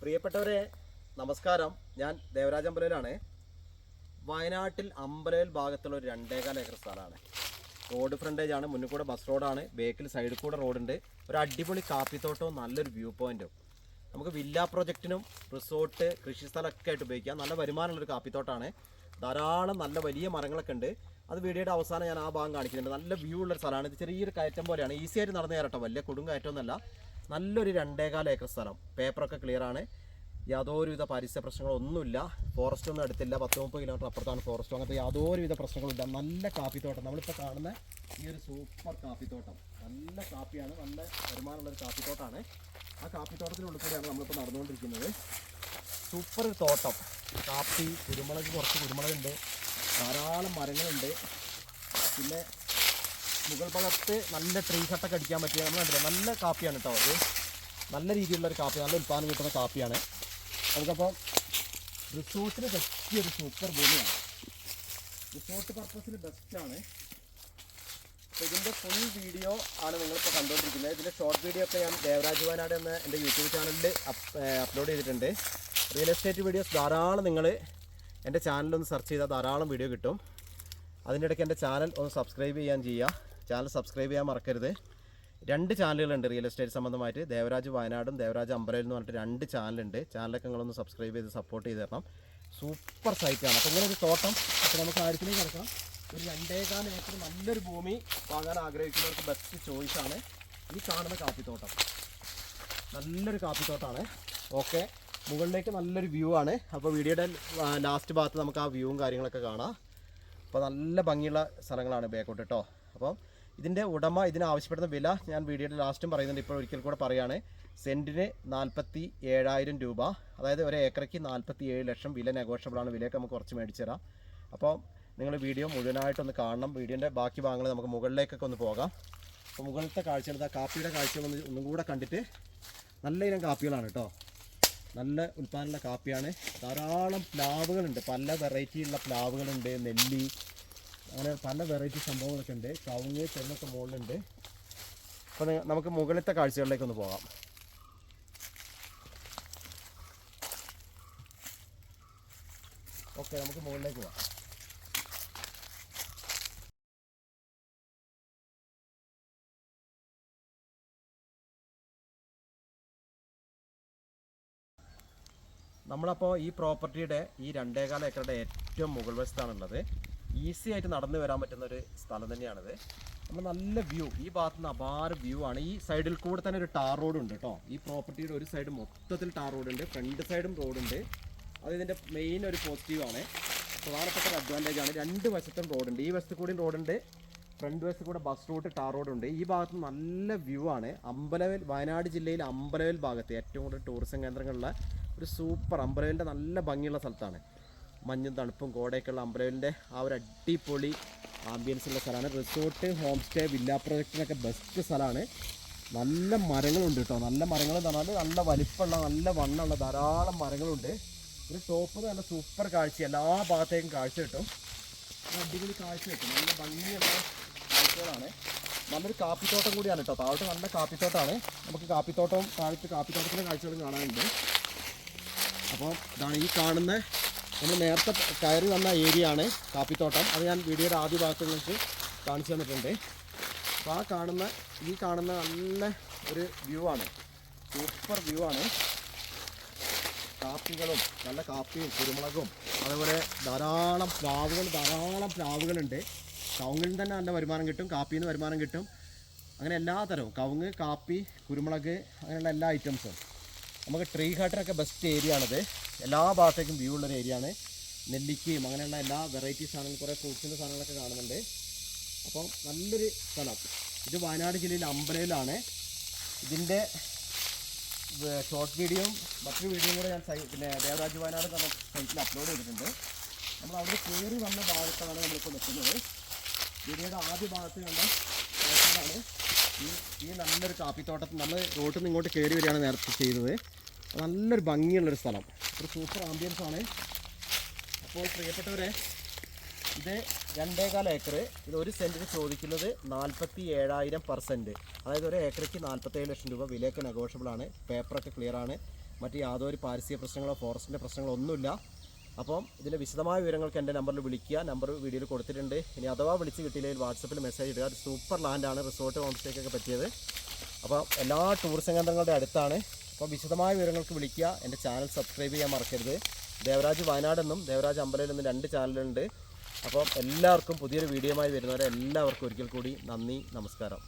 പ്രിയപ്പെട്ടവരെ നമസ്കാരം. ഞാൻ ദേവരാജ് അമ്പലയിലാണ്. വയനാട്ടിൽ അമ്പലയിൽ ഭാഗത്തുള്ള ഒരു 2.25 ഏക്കർ സ്ഥലമാണ്. റോഡ് ഫ്രണ്ടേജ് ആണ്, മുന്നിൽ കൂടെ ബസ് റോഡാണ്, ബേക്കിൽ സൈഡിൽ കൂടെ റോഡുണ്ട്. ഒരു അടിപൊളി കാപ്പിത്തോട്ടവും നല്ലൊരു വ്യൂ പോയിന്റും. നമുക്ക് വില്ല പ്രൊജക്റ്റിനും റിസോർട്ട് കൃഷി സ്ഥലമൊക്കെ ആയിട്ട് ഉപയോഗിക്കാം. നല്ല വരുമാനമുള്ളൊരു കാപ്പിത്തോട്ടമാണ്. ധാരാളം നല്ല വലിയ മരങ്ങളൊക്കെ ഉണ്ട്. അത് വീഡിയോയുടെ അവസാനം ഞാൻ ആ ഭാഗം കാണിക്കുന്നുണ്ട്. നല്ല വ്യൂ ഉള്ളൊരു സ്ഥലമാണ്. ഇത് ചെറിയൊരു കയറ്റം പോലെയാണ്, ഈസി ആയിട്ട് നടന്നു കയറട്ടോ, വലിയ കൊടും കയറ്റമൊന്നുമല്ല. നല്ലൊരു 2.25 ഏക്കർ സ്ഥലം. പേപ്പറൊക്കെ ക്ലിയർ ആണ്, യാതൊരുവിധ പരിസര പ്രശ്നങ്ങളൊന്നുമില്ല. ഫോറസ്റ്റ് ഒന്നും അടുത്തില്ല, 10-30 കിലോമീറ്റർ അപ്പുറത്താണ് ഫോറസ്റ്റ്. അങ്ങനത്തെ യാതൊരുവിധ പ്രശ്നങ്ങളില്ല. നല്ല കാപ്പിത്തോട്ടം, നമ്മളിപ്പോൾ കാണുന്ന ഈ ഒരു സൂപ്പർ കാപ്പിത്തോട്ടം. നല്ല കാപ്പിയാണ്, നല്ല വരുമാനമുള്ളൊരു കാപ്പിത്തോട്ടമാണ്. ആ കാപ്പിത്തോട്ടത്തിനുള്ളിൽ കൂടെയാണ് നമ്മളിപ്പോൾ നടന്നുകൊണ്ടിരിക്കുന്നത്. സൂപ്പർ തോട്ടം, കാപ്പി, കുരുമുളക്, കുറച്ച് കുരുമുളകുണ്ട്, ധാരാളം മരങ്ങളുണ്ട്. പിന്നെ മുകൾ ഭാഗത്ത് നല്ല ട്രീ കട്ടൊക്കെ അടിക്കാൻ പറ്റിയ നമ്മൾ കണ്ടില്ല, നല്ല കാപ്പിയാണ് കേട്ടോ. അത് നല്ല രീതിയിലുള്ളൊരു കാപ്പി, നല്ല ഉൽപ്പാദനം കിട്ടുന്ന കാപ്പിയാണ്. നമുക്കപ്പോൾ റിസോർട്ടിന് പറ്റിയൊരു സൂപ്പർ ഭൂമിയാണ്. റിസോർട്ട് പർപ്പസിന് ബെസ്റ്റാണ്. അപ്പോൾ ഇതിൻ്റെ ഫുൾ വീഡിയോ ആണ് നിങ്ങളിപ്പോൾ കണ്ടുകൊണ്ടിരിക്കുന്നത്. ഇതിൻ്റെ ഷോർട്ട് വീഡിയോ ഒക്കെ ഞാൻ ദേവരാജ് വയനാട് എന്ന എൻ്റെ യൂട്യൂബ് ചാനലിൽ അപ്ലോഡ് ചെയ്തിട്ടുണ്ട്. റിയൽ എസ്റ്റേറ്റ് വീഡിയോസ് ധാരാളം നിങ്ങൾ എൻ്റെ ചാനലൊന്ന് സെർച്ച് ചെയ്താൽ ധാരാളം വീഡിയോ കിട്ടും. അതിൻ്റെ ഇടയ്ക്ക് എൻ്റെ ചാനൽ ഒന്ന് സബ്സ്ക്രൈബ് ചെയ്യുക. ചാനൽ സബ്സ്ക്രൈബ് ചെയ്യാൻ മറക്കരുത്. 2 ചാനലുകളുണ്ട് റിയൽ എസ്റ്റേറ്റ് സംബന്ധമായിട്ട്. ദേവരാജ് വയനാടും ദേവരാജ് അമ്പലയിൽ എന്ന് പറഞ്ഞിട്ട് 2 ചാനലുണ്ട്. ചാനലൊക്കെ നിങ്ങളൊന്ന് സബ്സ്ക്രൈബ് ചെയ്ത് സപ്പോർട്ട് ചെയ്ത് തരണം. സൂപ്പർ സൈറ്റാണ്. അപ്പോൾ ഇങ്ങനെ ഒരു തോട്ടം, അപ്പോൾ നമുക്ക് ആർക്കിലേക്ക് കിടക്കാം. ഒരു 2.25 ഏക്കർ നല്ലൊരു ഭൂമി വാങ്ങാൻ ആഗ്രഹിക്കുന്നവർക്ക് ബെസ്റ്റ് ചോയ്സാണ് ഈ കാണുന്ന കാപ്പിത്തോട്ടം. നല്ലൊരു കാപ്പിത്തോട്ടമാണ്. ഓക്കെ, മുകളിലേക്ക് നല്ലൊരു വ്യൂ ആണ്. അപ്പോൾ വീഡിയോയുടെ ലാസ്റ്റ് ഭാഗത്ത് നമുക്ക് ആ വ്യൂവും കാര്യങ്ങളൊക്കെ കാണാം. അപ്പോൾ നല്ല ഭംഗിയുള്ള സ്ഥലങ്ങളാണ് ബേക്കോട്ട് കേട്ടോ. അപ്പോൾ ഇതിൻ്റെ ഉടമ ഇതിന് ആവശ്യപ്പെടുന്ന വില ഞാൻ വീഡിയോയുടെ ലാസ്റ്റും പറയുന്നുണ്ട്, ഇപ്പോൾ ഒരിക്കൽ കൂടെ പറയുകയാണ്. സെൻറ്റിന് 47,000 രൂപ, അതായത് ഒരു ഏക്കറയ്ക്ക് 47 ലക്ഷം. വില നെഗോഷ്യബിളാണ്. വിലയൊക്കെ നമുക്ക് കുറച്ച് മേടിച്ചു തരാം. അപ്പോൾ നിങ്ങൾ വീഡിയോ മുഴുവനായിട്ടൊന്ന് കാണണം. വീഡിയോൻ്റെ ബാക്കി ഭാഗങ്ങൾ നമുക്ക് മുകളിലേക്കൊക്കെ ഒന്ന് പോകാം. അപ്പോൾ മുകളിലത്തെ കാഴ്ചകൾ, കാപ്പിയുടെ കാഴ്ചകളൊന്ന് ഒന്നും കൂടെ കണ്ടിട്ട്. നല്ല ഇനം കാപ്പികളാണ് കേട്ടോ, നല്ല ഉൽപ്പാദനമുള്ള കാപ്പിയാണ്. ധാരാളം പ്ലാവുകളുണ്ട്, പല വെറൈറ്റിയുള്ള പ്ലാവുകളുണ്ട്, നെല്ലി, അങ്ങനെ പല വെറൈറ്റി സംഭവങ്ങളൊക്കെ ഉണ്ട്. കവുങ്ങ്, തെങ്ങൊക്കെ മുകളിലുണ്ട്. അപ്പോൾ നമുക്ക് മുകളിലത്തെ കാഴ്ചകളിലേക്കൊന്ന് പോകാം. ഓക്കെ, നമുക്ക് മുകളിലേക്ക് പോകാം. നമ്മളപ്പോൾ ഈ പ്രോപ്പർട്ടിയുടെ ഈ 2.25 ഏക്കറുടെ ഏറ്റവും മുകൾ വശത്താണുള്ളത്. ഈസി ആയിട്ട് നടന്നു വരാൻ പറ്റുന്ന ഒരു സ്ഥലം തന്നെയാണിത്. നമ്മൾ നല്ല വ്യൂ, ഈ ഭാഗത്ത് നിന്ന് അപാര വ്യൂ ആണ്. ഈ സൈഡിൽ കൂടെ തന്നെ ഒരു ടാർ റോഡ് ഉണ്ട് കേട്ടോ. ഈ പ്രോപ്പർട്ടിയുടെ ഒരു സൈഡ് മൊത്തത്തിൽ ടാർ റോഡ് ഉണ്ട്, ഫ്രണ്ട് സൈഡും റോഡുണ്ട്. അത് ഇതിൻ്റെ മെയിൻ ഒരു പോസിറ്റീവാണ്, പ്രധാനപ്പെട്ട ഒരു അഡ്വാൻറ്റേജ് ആണ്. 2 വശത്തും റോഡുണ്ട്. ഈ വശത്ത് കൂടി റോഡുണ്ട്, ഫ്രണ്ട് വശത്ത് കൂടെ ബസ് റൂട്ട്, ടാർ റോഡുണ്ട്. ഈ ഭാഗത്ത് നല്ല വ്യൂ ആണ്. അമ്പലവയൽ, വയനാട് ജില്ലയിൽ അമ്പലവയൽ ഭാഗത്ത് ഏറ്റവും കൂടുതൽ ടൂറിസം കേന്ദ്രങ്ങളുള്ള ഒരു സൂപ്പർ, അമ്പലവയലിൻ്റെ നല്ല ഭംഗിയുള്ള സ്ഥലത്താണ്. മഞ്ഞും തണുപ്പും കോടയൊക്കെയുള്ള അമ്പലവയലിൻ്റെ ആ ഒരു അടിപൊളി ആംബിയൻസ് ഉള്ള സ്ഥലമാണ്. റിസോർട്ട്, ഹോം സ്റ്റേ, വില്ല പ്രൊജക്റ്റിനൊക്കെ ബെസ്റ്റ് സ്ഥലമാണ്. നല്ല മരങ്ങളുണ്ട് കേട്ടോ. നല്ല മരങ്ങൾ എന്ന് പറഞ്ഞാൽ നല്ല വലിപ്പമുള്ള, നല്ല വണ്ണമുള്ള ധാരാളം മരങ്ങളുണ്ട്. ഒരു ടോപ്പ് നല്ല സൂപ്പർ കാഴ്ച, എല്ലാ ഭാഗത്തേക്കും കാഴ്ച കിട്ടും. അടിപൊളി കാഴ്ച കിട്ടും, നല്ല ഭംഗിയുള്ള കാഴ്ചകളാണ്. നല്ലൊരു കാപ്പിത്തോട്ടം കൂടിയാണ് കേട്ടോ. താഴോട്ട് നല്ല കാപ്പിത്തോട്ടമാണ്. നമുക്ക് കാപ്പിത്തോട്ടവും താഴത്ത് കാപ്പിത്തോട്ടത്തിൻ്റെ കാഴ്ചകളും കാണാനുണ്ട്. അപ്പോൾ ഇതാണ് ഈ കാണുന്ന, നമ്മൾ നേരത്തെ കയറി വന്ന ഏരിയ ആണ് കാപ്പിത്തോട്ടം. അത് ഞാൻ വീഡിയോയുടെ ആദ്യ ഭാഗത്ത് നിങ്ങൾക്ക് കാണിച്ചു തന്നിട്ടുണ്ട്. അപ്പോൾ ഈ കാണുന്ന നല്ല ഒരു വ്യൂ ആണ്, സൂപ്പർ വ്യൂ ആണ്. കാപ്പികളും, നല്ല കാപ്പിയും കുരുമുളകും, അതേപോലെ ധാരാളം പ്ലാവുകളുണ്ട്. കവുങ്ങിൽ തന്നെ നല്ല വരുമാനം കിട്ടും, കാപ്പിയിൽ നിന്ന് വരുമാനം കിട്ടും. അങ്ങനെ എല്ലാ തരവും കവുങ്ങ്, കാപ്പി, കുരുമുളക്, അങ്ങനെയുള്ള എല്ലാ ഐറ്റംസും. നമുക്ക് ട്രീ ഗാർഡനൊക്കെ ബെസ്റ്റ് ഏരിയ ആണിത്. എല്ലാ ഭാഗത്തേക്കും വ്യൂ ഉള്ളൊരു ഏരിയ ആണ്. നെല്ലിക്കയും അങ്ങനെയുള്ള എല്ലാ വെറൈറ്റി സാധനങ്ങളും, കുറേ ഫ്രൂട്ട്സിൻ്റെ സാധനങ്ങളൊക്കെ കാണുന്നുണ്ട്. അപ്പം നല്ലൊരു സ്ഥലം. ഇത് വയനാട് ജില്ലയിൽ അമ്പലയിലാണ്. ഇതിൻ്റെ ഷോർട്ട് വീഡിയോയും മറ്റൊരു വീഡിയോയും കൂടെ ഞാൻ പിന്നെ ദേവരാജ് വയനാട് എന്ന സൈറ്റിൽ അപ്ലോഡ് ചെയ്തിട്ടുണ്ട്. നമ്മൾ അവിടെ കയറി വന്ന ഭാഗത്താണ് നമ്മളിപ്പോൾ നിൽക്കുന്നത്. വീഡിയോയുടെ ആദ്യ ഭാഗത്ത് കണ്ട സ്ഥലത്താണ് ഈ നല്ലൊരു കാപ്പിത്തോട്ടത്തിൽ നമ്മൾ റോട്ടിൽ നിന്ന് ഇങ്ങോട്ട് കയറി വരികയാണ് നേരത്തെ ചെയ്തത്. നല്ലൊരു ഭംഗിയുള്ളൊരു സ്ഥലം, ഒരു സൂപ്പർ ആംബിയൻസ് ആണ്. അപ്പോൾ പ്രിയപ്പെട്ടവരെ, ഇത് 2.25 ഏക്കർ. ഇത് ഒരു സെൻറ്റിന് ചോദിക്കുന്നത് 47,000 പെർ സെൻറ്റ്, അതായത് ഒരു ഏക്കറയ്ക്ക് 47 ലക്ഷം രൂപ. വിലയൊക്കെ നെഗോഷ്യബിൾ ആണ്. പേപ്പറൊക്കെ ക്ലിയർ ആണ്. മറ്റ് യാതൊരു പാരിസ്ഥിതിക പ്രശ്നങ്ങളോ ഫോറസ്റ്റിൻ്റെ പ്രശ്നങ്ങളോ ഒന്നുമില്ല. അപ്പം ഇതിൻ്റെ വിശദമായ വിവരങ്ങൾക്ക് എൻ്റെ നമ്പറിൽ വിളിക്കുക. നമ്പർ വീഡിയോയിൽ കൊടുത്തിട്ടുണ്ട്. ഇനി അഥവാ വിളിച്ച് കിട്ടിയില്ലെങ്കിൽ വാട്സപ്പിൽ മെസ്സേജ് ഇടുക. ഒരു സൂപ്പർ ലാൻഡാണ്, റിസോർട്ട് ഹോം സ്റ്റേക്കൊക്കെ പറ്റിയത്. അപ്പോൾ എല്ലാ ടൂറിസം കേന്ദ്രങ്ങളുടെ അടുത്താണ്. അപ്പോൾ വിശദമായ വിവരങ്ങൾക്ക് വിളിക്കുക. എൻ്റെ ചാനൽ സബ്സ്ക്രൈബ് ചെയ്യാൻ മറക്കരുത്. ദേവരാജ് വയനാട് എന്നും ദേവരാജ് അമ്പലയിൽ എന്നും 2 ചാനലുണ്ട്. അപ്പം എല്ലാവർക്കും പുതിയൊരു വീഡിയോയുമായി വരുന്നവരെ എല്ലാവർക്കും ഒരിക്കൽ കൂടി നന്ദി, നമസ്കാരം.